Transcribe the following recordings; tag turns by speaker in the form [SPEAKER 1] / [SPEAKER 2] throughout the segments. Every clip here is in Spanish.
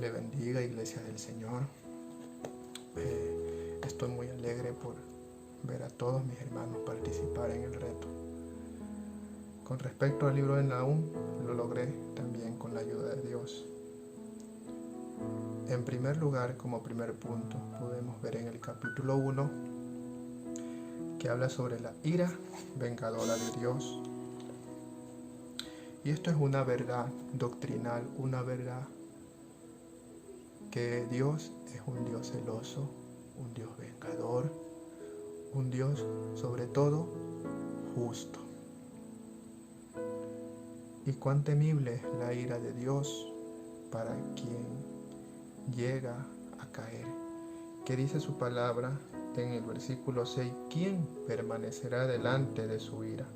[SPEAKER 1] le bendiga, Iglesia del Señor. Estoy muy alegre por ver a todos mis hermanos participar en el reto. Con respecto al libro de Nahum, lo logré también con la ayuda de Dios. En primer lugar, como primer punto, podemos ver en el capítulo 1 que habla sobre la ira vengadora de Dios. Y esto es una verdad doctrinal, una verdad que Dios es un Dios celoso, un Dios vengador, un Dios sobre todo justo. Y cuán temible es la ira de Dios para quien llega a caer. ¿Qué dice su palabra en el versículo 6? ¿Quién permanecerá delante de su ira?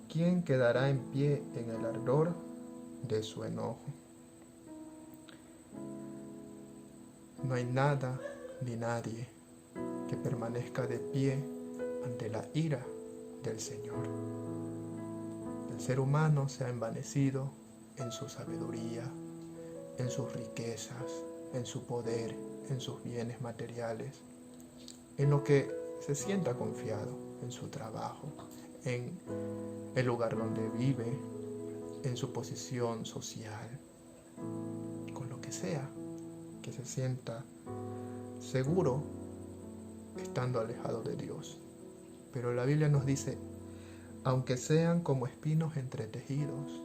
[SPEAKER 1] ¿Quién quedará en pie en el ardor de su enojo? No hay nada ni nadie que permanezca de pie ante la ira del Señor. El ser humano se ha envanecido en su sabiduría, en sus riquezas, en su poder, en sus bienes materiales, en lo que se sienta confiado, en su trabajo, en el lugar donde vive, en su posición social, con lo que sea, que se sienta seguro estando alejado de Dios. Pero la Biblia nos dice, aunque sean como espinos entretejidos,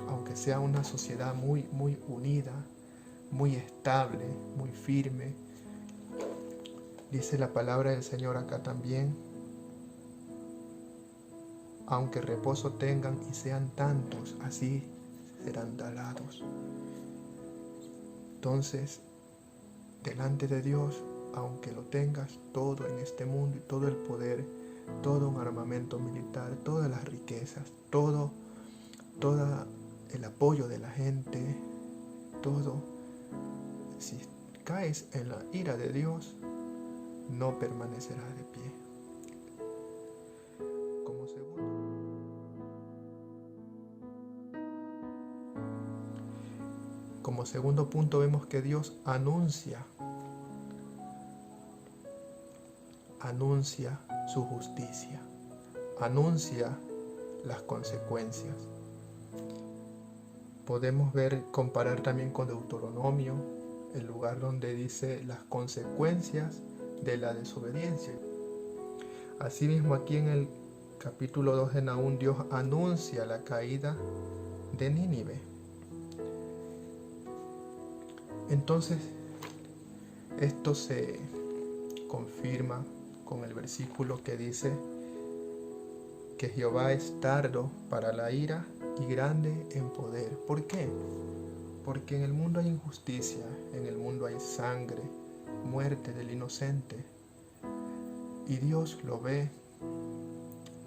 [SPEAKER 1] aunque sea una sociedad muy unida, muy estable, muy firme, dice la palabra del Señor acá también, aunque reposo tengan y sean tantos, así serán talados. Entonces, delante de Dios, aunque lo tengas todo en este mundo y todo el poder, todo un armamento militar, todas las riquezas, todo el apoyo de la gente, todo, si caes en la ira de Dios, no permanecerás de pie. Como segundo punto vemos que Dios anuncia su justicia, anuncia las consecuencias. Podemos comparar también con Deuteronomio, el lugar donde dice las consecuencias de la desobediencia. Asimismo, aquí en el capítulo 2 de Nahum, Dios anuncia la caída de Nínive. Entonces, esto se confirma con el versículo que dice que Jehová es tardo para la ira y grande en poder. ¿Por qué? Porque en el mundo hay injusticia, en el mundo hay sangre, muerte del inocente. Y Dios lo ve,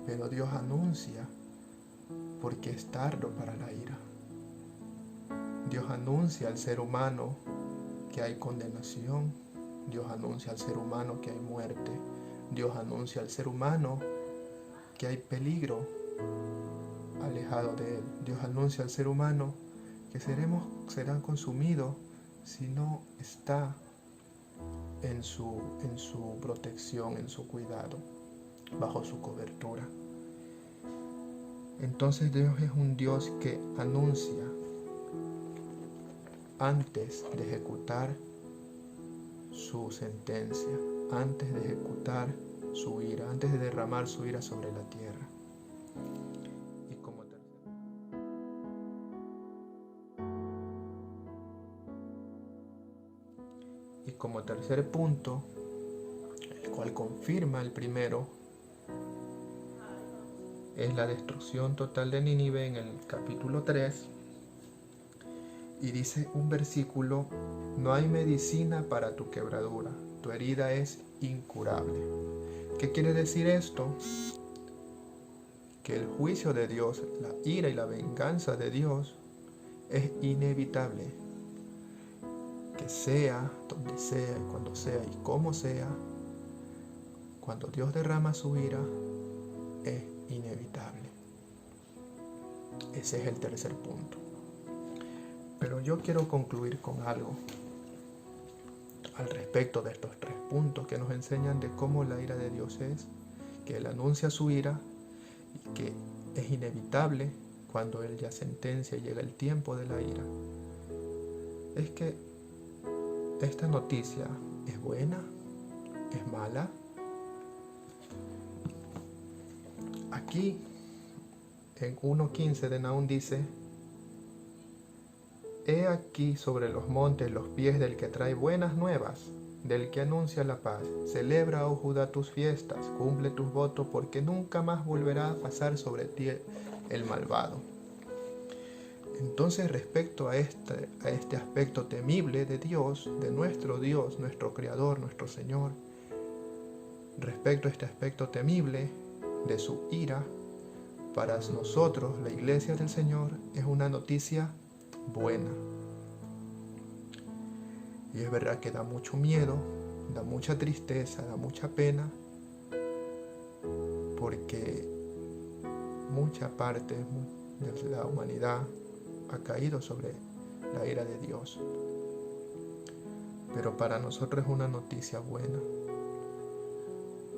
[SPEAKER 1] pero Dios anuncia porque es tardo para la ira. Dios anuncia al ser humano que hay condenación. Dios anuncia al ser humano que hay muerte. Dios anuncia al ser humano que hay peligro alejado de él. Dios anuncia al ser humano que serán consumidos si no está en su protección, en su cuidado, bajo su cobertura. Entonces Dios es un Dios que anuncia antes de ejecutar su sentencia, antes de ejecutar su ira, antes de derramar su ira sobre la tierra. Y como tercer punto, el cual confirma el primero, es la destrucción total de Nínive en el capítulo 3. Y dice un versículo, no hay medicina para tu quebradura, tu herida es incurable. ¿Qué quiere decir esto? Que el juicio de Dios, la ira y la venganza de Dios es inevitable. Que sea, donde sea, cuando sea y como sea, cuando Dios derrama su ira, es inevitable. Ese es el tercer punto. Pero yo quiero concluir con algo al respecto de estos 3 puntos que nos enseñan de cómo la ira de Dios es, que Él anuncia su ira y que es inevitable cuando Él ya sentencia y llega el tiempo de la ira. Es que esta noticia es buena, es mala. Aquí en 1:15 de Nahum dice: He aquí sobre los montes los pies del que trae buenas nuevas, del que anuncia la paz. Celebra, oh Judá, tus fiestas, cumple tus votos, porque nunca más volverá a pasar sobre ti el malvado. Entonces, respecto a este aspecto temible de Dios, nuestro Creador, nuestro Señor, respecto a este aspecto temible de su ira, para nosotros, la Iglesia del Señor, es una noticia buena. Y es verdad que da mucho miedo, da mucha tristeza, da mucha pena, porque mucha parte de la humanidad ha caído sobre la ira de Dios. Pero para nosotros es una noticia buena.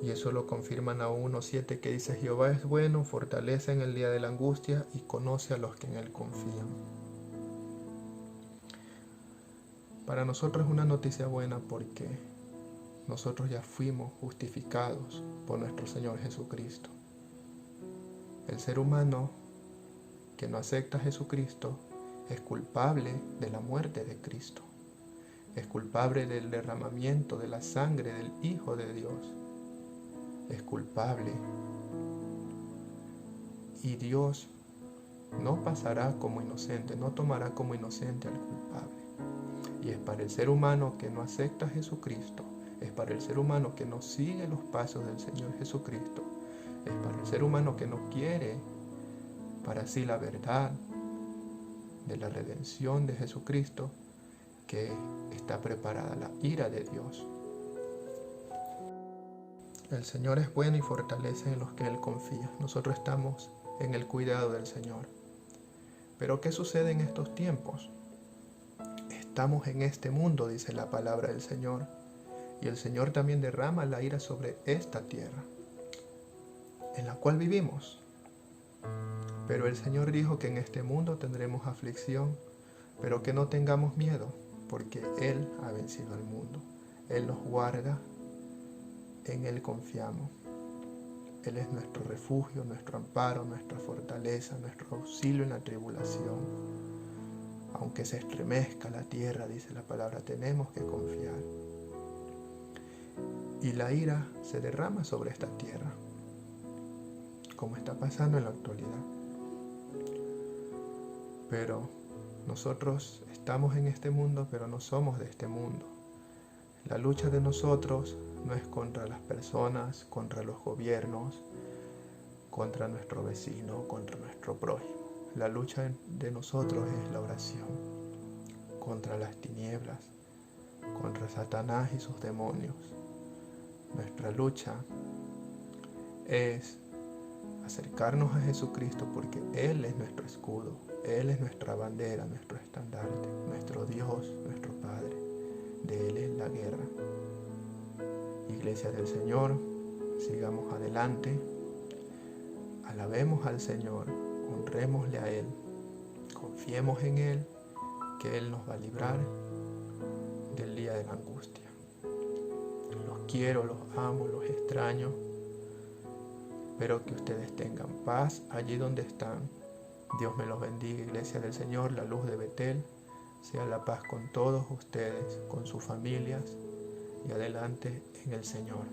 [SPEAKER 1] Y eso lo confirma Nahum 1:7, que dice: Jehová es bueno, fortalece en el día de la angustia y conoce a los que en Él confían. Para nosotros es una noticia buena porque nosotros ya fuimos justificados por nuestro Señor Jesucristo. El ser humano que no acepta a Jesucristo es culpable de la muerte de Cristo. Es culpable del derramamiento de la sangre del Hijo de Dios. Es culpable. Y Dios no pasará como inocente, no tomará como inocente al culpable. Y es para el ser humano que no acepta a Jesucristo, es para el ser humano que no sigue los pasos del Señor Jesucristo, es para el ser humano que no quiere para sí la verdad de la redención de Jesucristo, que está preparada la ira de Dios. El Señor es bueno y fortalece en los que Él confía. Nosotros estamos en el cuidado del Señor. Pero ¿qué sucede en estos tiempos? Estamos en este mundo, dice la palabra del Señor, y el Señor también derrama la ira sobre esta tierra, en la cual vivimos. Pero el Señor dijo que en este mundo tendremos aflicción, pero que no tengamos miedo, porque Él ha vencido al mundo. Él nos guarda, en Él confiamos. Él es nuestro refugio, nuestro amparo, nuestra fortaleza, nuestro auxilio en la tribulación. Aunque se estremezca la tierra, dice la palabra, tenemos que confiar. Y la ira se derrama sobre esta tierra, como está pasando en la actualidad. Pero nosotros estamos en este mundo, pero no somos de este mundo. La lucha de nosotros no es contra las personas, contra los gobiernos, contra nuestro vecino, contra nuestro prójimo. La lucha de nosotros es la oración contra las tinieblas, contra Satanás y sus demonios. Nuestra lucha es acercarnos a Jesucristo, porque Él es nuestro escudo, Él es nuestra bandera, nuestro estandarte, nuestro Dios, nuestro Padre. De Él es la guerra. Iglesia del Señor, sigamos adelante, alabemos al Señor, honrémosle a Él, confiemos en Él, que Él nos va a librar del día de la angustia. Los quiero, los amo, los extraño. Espero que ustedes tengan paz allí donde están. Dios me los bendiga, Iglesia del Señor, la luz de Betel. Sea la paz con todos ustedes, con sus familias, y adelante en el Señor.